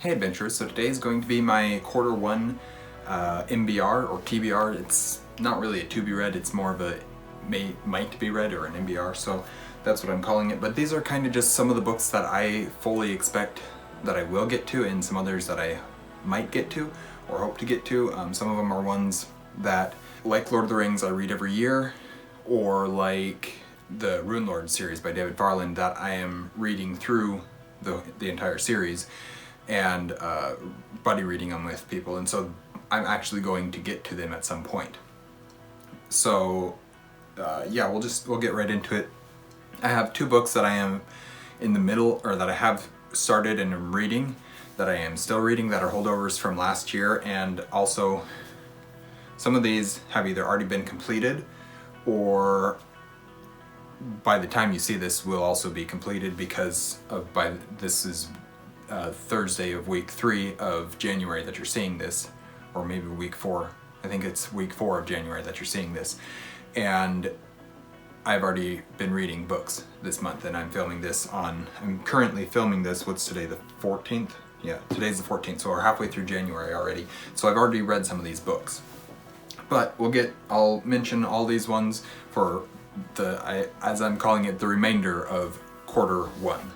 Hey adventurers, so today is going to be my quarter one MBR or TBR. It's not really a to be read, it's more of a might be read or an MBR, so that's what I'm calling it. But these are kind of just some of the books that I fully expect that I will get to, and some others that I might get to or hope to get to. Some of them are ones that, like Lord of the Rings, I read every year, or like the Rune Lord series by David Farland that I am reading through the entire series and buddy reading them with people, and so I'm actually going to get to them at some point. So yeah, we'll get right into it. I have two books that I am in the middle, or that I have started and am reading, that I am still reading, that are holdovers from last year, and also some of these have either already been completed or by the time you see this will also be completed, because this is Thursday of week 3 of January that you're seeing this, or maybe week 4. I think it's week 4 of January that you're seeing this. And I've already been reading books this month, and I'm currently filming this, what's today, the 14th? Yeah, today's the 14th, so we're halfway through January already. So I've already read some of these books. But I'll mention all these ones for as I'm calling it, the remainder of quarter one.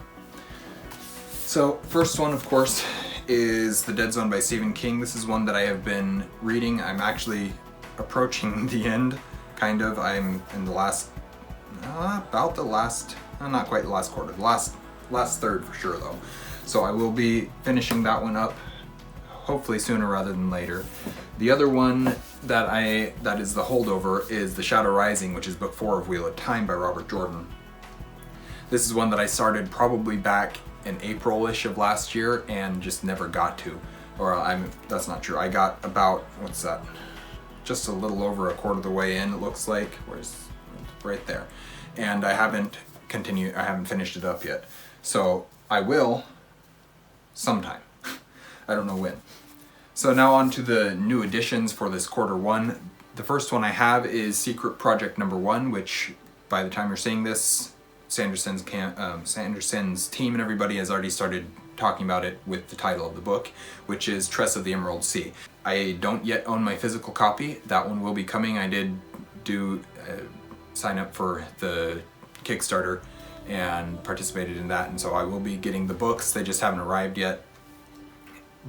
So first one, of course, is The Dead Zone by Stephen King. This is one that I have been reading. I'm actually approaching the end, kind of. I'm in the last, not quite the last quarter, the last third for sure though. So I will be finishing that one up, hopefully sooner rather than later. The other one that is the holdover is The Shadow Rising, which is book 4 of Wheel of Time by Robert Jordan. This is one that I started probably back in April-ish of last year and just never got to. That's not true. I got about, just a little over a quarter of the way in, it looks like. Right there. And I haven't finished it up yet. So I will sometime. I don't know when. So now on to the new additions for this quarter one. The first one I have is Secret Project Number 1, which by the time you're seeing this, Sanderson's team and everybody has already started talking about it with the title of the book, which is Tress of the Emerald Sea. I don't yet own my physical copy. That one will be coming. I did sign up for the Kickstarter and participated in that, and so I will be getting the books. They just haven't arrived yet.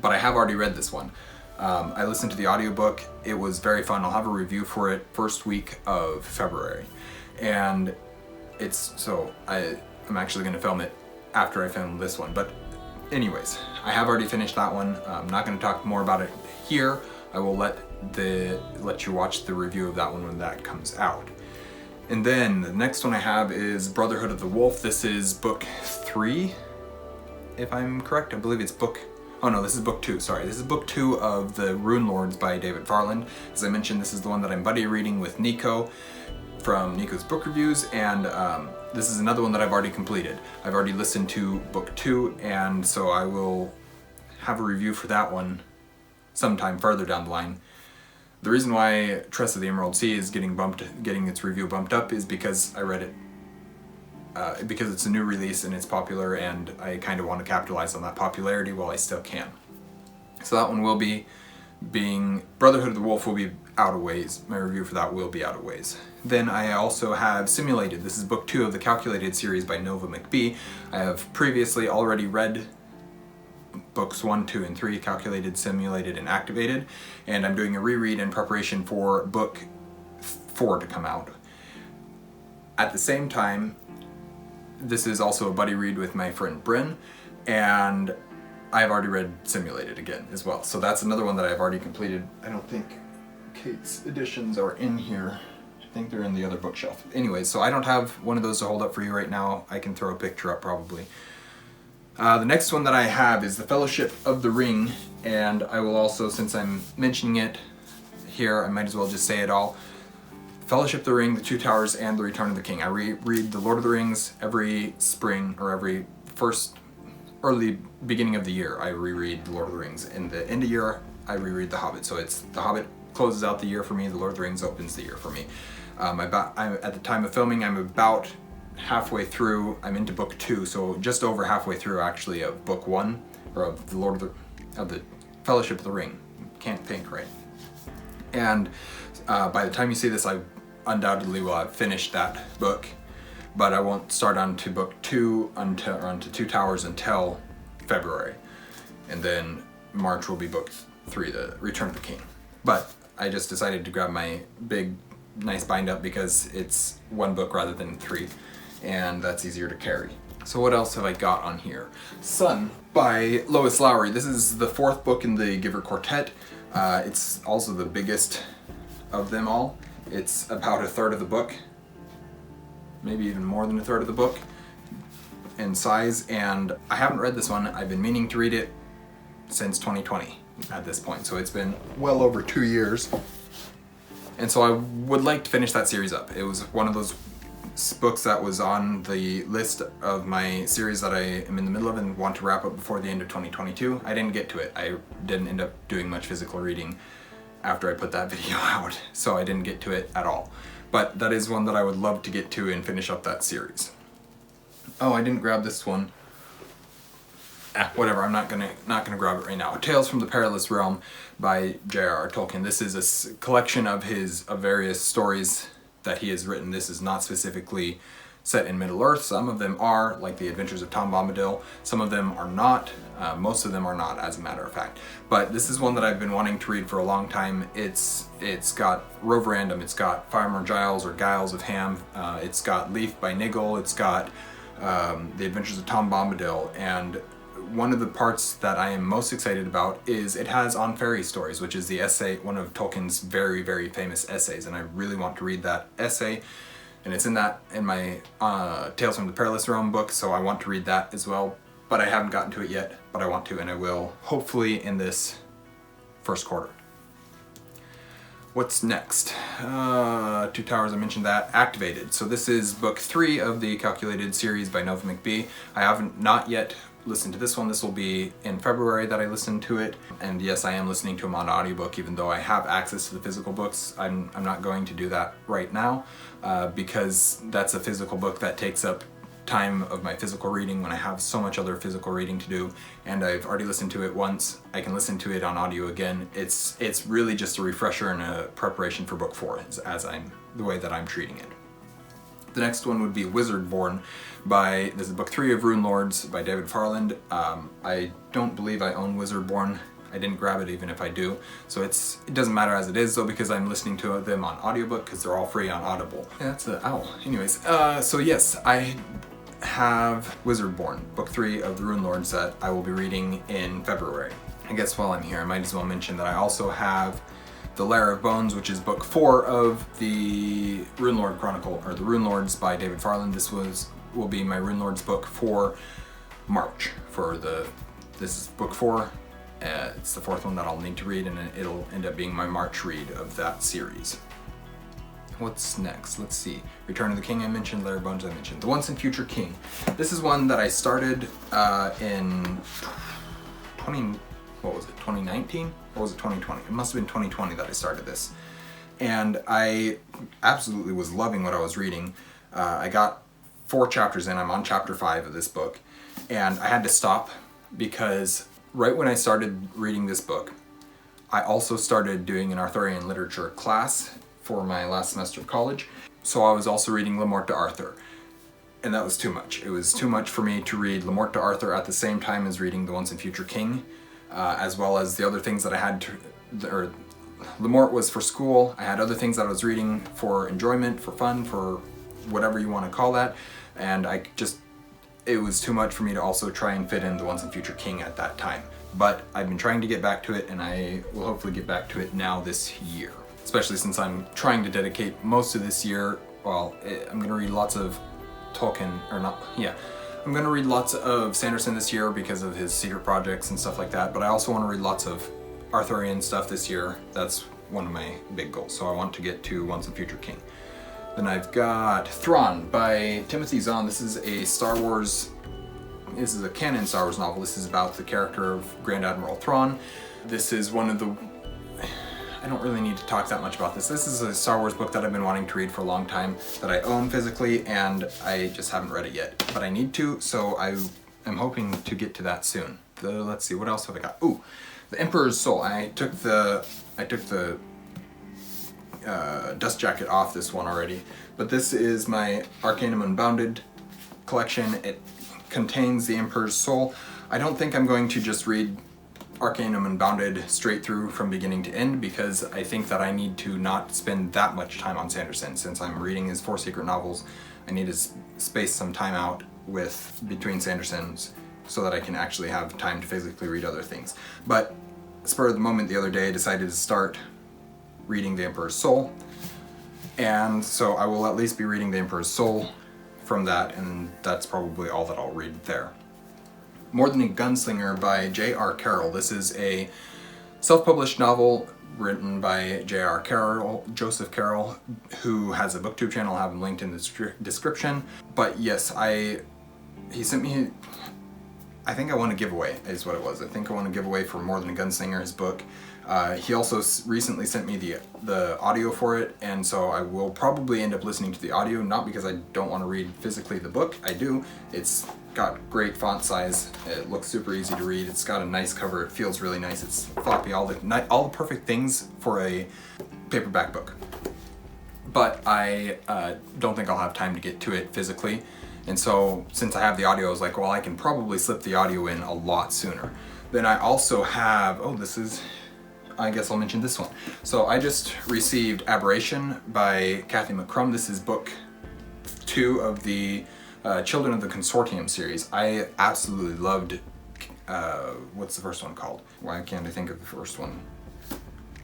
But I have already read this one. I listened to the audiobook. It was very fun. I'll have a review for it first week of February. And I'm actually going to film it after I film this one. But anyways, I have already finished that one. I'm not going to talk more about it here. I will let you watch the review of that one when that comes out. And then the next one I have is Brotherhood of the Wolf. This is book 3, if I'm correct. I believe it's this is book 2, sorry. This is book 2 of the Rune Lords by David Farland. As I mentioned, this is the one that I'm buddy reading with Nico from Nico's Book Reviews, and this is another one that I've already completed. I've already listened to book 2, and so I will have a review for that one sometime further down the line. The reason why Tress of the Emerald Sea is getting its review bumped up is because I read it because it's a new release and it's popular, and I kind of want to capitalize on that popularity while I still can. So that one will be Brotherhood of the Wolf will be out of ways. My review for that will be out of ways. Then I also have Simulated. This is book 2 of the Calculated series by Nova McBee. I have previously already read books 1, 2, and 3, Calculated, Simulated, and Activated, and I'm doing a reread in preparation for book 4 to come out. At the same time, this is also a buddy read with my friend Bryn, and I've already read Simulated again as well. So that's another one that I've already completed. I don't think Kate's editions are in here. I think they're in the other bookshelf. Anyways, so I don't have one of those to hold up for you right now. I can throw a picture up probably. The next one that I have is The Fellowship of the Ring, and I will also, since I'm mentioning it here, I might as well just say it all. Fellowship of the Ring, The Two Towers, and The Return of the King. I read The Lord of the Rings every spring, or every early beginning of the year. I reread The Lord of the Rings. In the end of year, I reread The Hobbit. So it's The Hobbit closes out the year for me, The Lord of the Rings opens the year for me. At the time of filming, I'm about halfway through. I'm into book 2, so just over halfway through actually of book 1, or of The Lord of the of the Fellowship of the Ring. Can't think right. And by the time you see this, I undoubtedly will have finished that book, but I won't start on to book 2 onto Two Towers until February, and then March will be book 3, The Return of the King. But I just decided to grab my big, nice bind up because it's 1 book rather than 3, and that's easier to carry. So what else have I got on here? Sun by Lois Lowry. This is the 4th book in the Giver Quartet. It's also the biggest of them all. It's about a third of the book, maybe even more than a third of the book in size, and I haven't read this one. I've been meaning to read it since 2020 at this point, so it's been well over 2 years, and so I would like to finish that series up. It was one of those books that was on the list of my series that I am in the middle of and want to wrap up before the end of 2022. I didn't get to it. I didn't end up doing much physical reading after I put that video out, so I didn't get to it at all. But that is one that I would love to get to and finish up that series. Oh, I didn't grab this one. Whatever, I'm not gonna grab it right now. Tales from the Perilous Realm by J.R.R. Tolkien. This is a collection of his various stories that he has written. This is not specifically set in Middle-earth. Some of them are, like The Adventures of Tom Bombadil. Some of them are not. Most of them are not, as a matter of fact. But this is one that I've been wanting to read for a long time. It's got Rover Random, it's got Farmer Giles or Giles of Ham, it's got Leaf by Niggle, it's got The Adventures of Tom Bombadil, and one of the parts that I am most excited about is it has On Fairy Stories, which is the essay, one of Tolkien's very, very famous essays, and I really want to read that essay. And it's in my Tales from the Perilous Realm book, so I want to read that as well. But I haven't gotten to it yet, but I want to, and I will, hopefully in this first quarter. What's next? Two Towers, I mentioned that. Activated. So this is book 3 of the Calculated series by Nova McBee. I haven't not yet listened to this one. This will be in February that I listen to it. And yes, I am listening to them on audiobook, even though I have access to the physical books. I'm not going to do that right now because that's a physical book that takes up time of my physical reading when I have so much other physical reading to do, and I've already listened to it once. I can listen to it on audio again. It's really just a refresher and a preparation for book 4 the way that I'm treating it. The next one would be Wizardborn this is book 3 of Rune Lords by David Farland. I don't believe I own Wizardborn. I didn't grab it even if I do. So it doesn't matter as it is though, because I'm listening to them on audiobook because they're all free on Audible. Yeah, that's an owl. Anyways, so yes, I have Wizardborn, book 3 of the Rune Lords that I will be reading in February. I guess while I'm here, I might as well mention that I also have The Lair of Bones, which is book 4 of the Rune Lord Chronicle, or the Rune Lords by David Farland. This will be my Rune Lords book for March. This is book 4. It's the 4th one that I'll need to read, and it'll end up being my March read of that series. What's next? Let's see. Return of the King I mentioned, Lair of Bones I mentioned. The Once and Future King. This is one that I started in 2019? Or was it 2020? It must have been 2020 that I started this. And I absolutely was loving what I was reading. I got 4 chapters in. I'm on chapter 5 of this book. And I had to stop because right when I started reading this book, I also started doing an Arthurian literature class for my last semester of college. So I was also reading Le Morte d'Arthur. And that was too much. It was too much for me to read Le Morte d'Arthur at the same time as reading The Once and Future King, as well as the other things that I had Le Morte was for school. I had other things that I was reading for enjoyment, for fun, for whatever you want to call that. And it was too much for me to also try and fit in The Once and Future King at that time. But I've been trying to get back to it, and I will hopefully get back to it now this year. Especially since I'm trying to dedicate most of this year, I'm going to read lots of Tolkien, I'm going to read lots of Sanderson this year because of his secret projects and stuff like that, but I also want to read lots of Arthurian stuff this year. That's one of my big goals, so I want to get to Once and Future King. Then I've got Thrawn by Timothy Zahn. This is a canon Star Wars novel. This is about the character of Grand Admiral Thrawn. This is one of the... I don't really need to talk that much about this. This is a Star Wars book that I've been wanting to read for a long time, that I own physically, and I just haven't read it yet. But I need to, so I am hoping to get to that soon. let's see, what else have I got? Ooh, the Emperor's Soul. I took the dust jacket off this one already, but this is my Arcanum Unbounded collection. It contains the Emperor's Soul. I don't think I'm going to just read Arcanum Unbounded straight through from beginning to end, because I think that I need to not spend that much time on Sanderson. Since I'm reading his 4 secret novels, I need to space some time out between Sanderson's so that I can actually have time to physically read other things. But spur of the moment the other day, I decided to start reading The Emperor's Soul, and so I will at least be reading The Emperor's Soul from that, and that's probably all that I'll read there. More Than a Gunslinger by J.R. Carroll. This is a self-published novel written by J.R. Carroll, Joseph Carroll, who has a booktube channel. I'll have him linked in the description. But yes, he sent me, I think I want to give away is what it was. I think I want to give away for More Than a Gunslinger, his book. He also recently sent me the audio for it, and so I will probably end up listening to the audio, not because I don't want to read physically the book. I do. It's got great font size. It looks super easy to read. It's got a nice cover. It feels really nice. It's floppy. All the perfect things for a paperback book. But I don't think I'll have time to get to it physically. And so since I have the audio, I was like, well, I can probably slip the audio in a lot sooner. Then I also have, I guess I'll mention this one. So I just received Aberration by Kathy McCrum. This is book 2 of the Children of the Consortium series. I absolutely loved, what's the first one called? Why can't I think of the first one?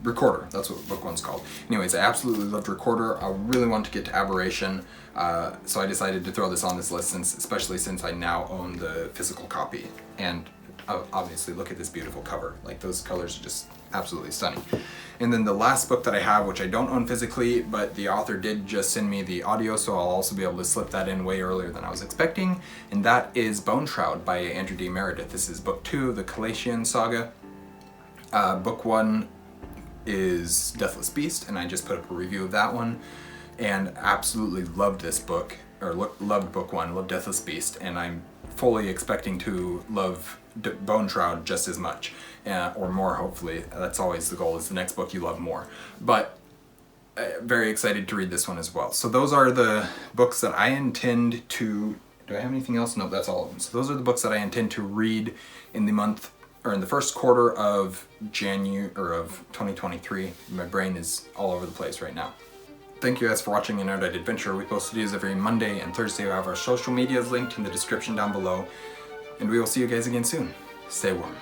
Recorder, that's what book 1's called. Anyways, I absolutely loved Recorder. I really want to get to Aberration, so I decided to throw this on this list, especially since I now own the physical copy. And obviously, look at this beautiful cover. Like, those colors are just absolutely stunning. And then the last book that I have, which I don't own physically, but the author did just send me the audio, so I'll also be able to slip that in way earlier than I was expecting, and that is Bone Shroud by Andrew D. Meredith. This is book 2 of the Calatian saga. Book 1 is Deathless Beast, and I just put up a review of that one, and absolutely loved this book, or loved book 1, loved Deathless Beast, and I'm fully expecting to love Bone Shroud just as much, or more, hopefully. That's always the goal, is the next book you love more. But very excited to read this one as well. So those are the books that I intend to, do I have anything else? No, that's all of them. So those are the books that I intend to read in the month, or in the first quarter of January, or of 2023. My brain is all over the place right now. Thank you guys for watching an Erudite Adventure. We post videos every Monday and Thursday. We have our social medias linked in the description down below. And we will see you guys again soon. Stay warm.